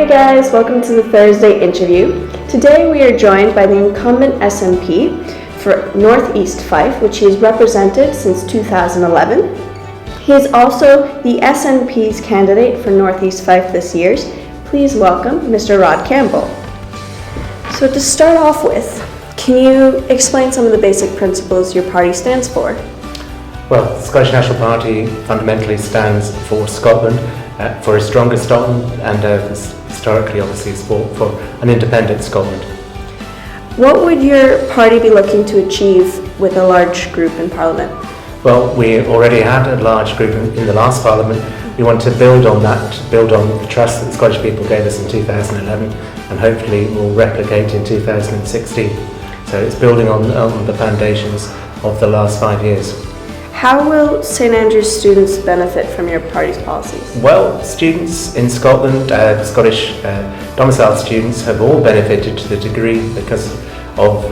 Hey guys, welcome to the Thursday interview. Today we are joined by the incumbent SNP for North East Fife, which he has represented since 2011. He is also the SNP's candidate for North East Fife this year. Please welcome Mr. Rod Campbell. So to start off with, can you explain some of the basic principles your party stands for? Well, the Scottish National Party fundamentally stands for Scotland, for a stronger Scotland, and historically obviously has fought for an independent Scotland. What would your party be looking to achieve with a large group in Parliament? Well, we already had a large group in the last Parliament. We want to build on that, build on the trust that the Scottish people gave us in 2011, and hopefully will replicate in 2016. So it's building on the foundations of the last 5 years. How will St Andrews students benefit from your party's policies? Well, students in Scotland, Scottish domiciled students, have all benefited to the degree because of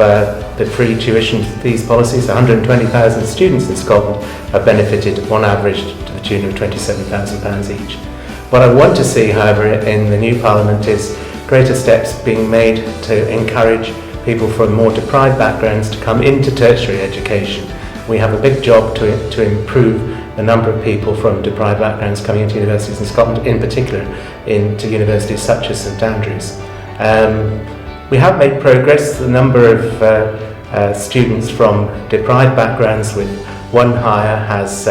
the free tuition fees policies. 120,000 students in Scotland have benefited on average to the tune of £27,000 each. What I want to see, however, in the new Parliament is greater steps being made to encourage people from more deprived backgrounds to come into tertiary education. We have a big job to improve the number of people from deprived backgrounds coming into universities in Scotland, in particular into universities such as St Andrews. We have made progress. The number of students from deprived backgrounds with one higher has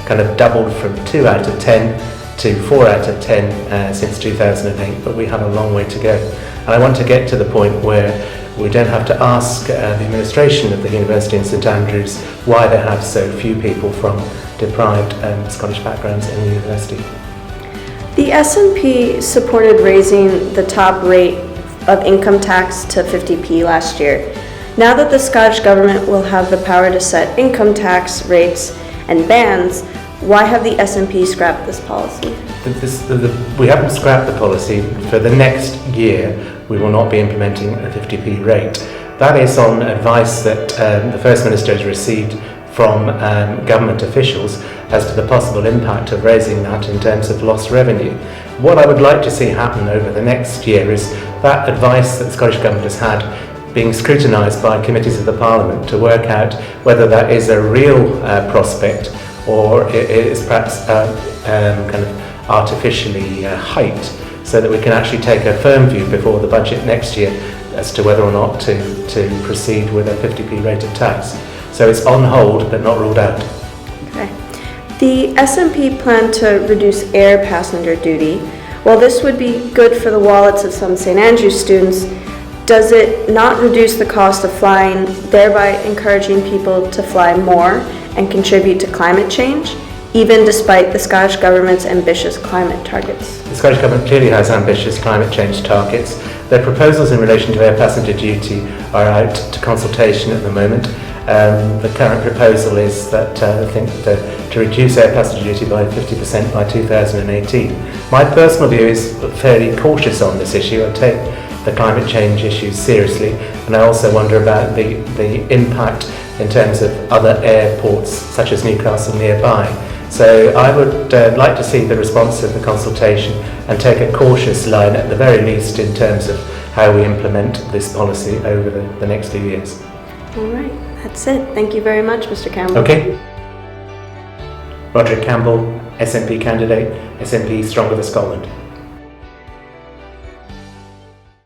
kind of doubled from 2 out of 10 to 4 out of 10 since 2008, but we have a long way to go. And I want to get to the point where we don't have to ask the administration of the University in St Andrews why they have so few people from deprived Scottish backgrounds in the university. The SNP supported raising the top rate of income tax to 50p last year. Now that the Scottish Government will have the power to set income tax rates and bans, why have the SNP scrapped this policy? We haven't scrapped the policy. For the next year, we will not be implementing a 50p rate. That is on advice that the First Minister has received from government officials as to the possible impact of raising that in terms of lost revenue. What I would like to see happen over the next year is that advice that the Scottish Government has had being scrutinised by committees of the Parliament to work out whether that is a real prospect or it is perhaps kind of artificially hyped, so that we can actually take a firm view before the budget next year as to whether or not to proceed with a 50p rate of tax. So it's on hold but not ruled out. Okay. The SNP plan to reduce air passenger duty. While this would be good for the wallets of some St Andrews students, does it not reduce the cost of flying, thereby encouraging people to fly more and contribute to climate change, even despite the Scottish Government's ambitious climate targets? The Scottish Government clearly has ambitious climate change targets. Their proposals in relation to air passenger duty are out to consultation at the moment. The current proposal is that I think to reduce air passenger duty by 50% by 2018. My personal view is fairly cautious on this issue. I take the climate change issues seriously, and I also wonder about the impact in terms of other airports such as Newcastle nearby. So I would like to see the response of the consultation and take a cautious line at the very least in terms of how we implement this policy over the next few years. All right, that's it. Thank you very much, Mr. Campbell. Okay. Roderick Campbell, SNP candidate, SNP Stronger for Scotland.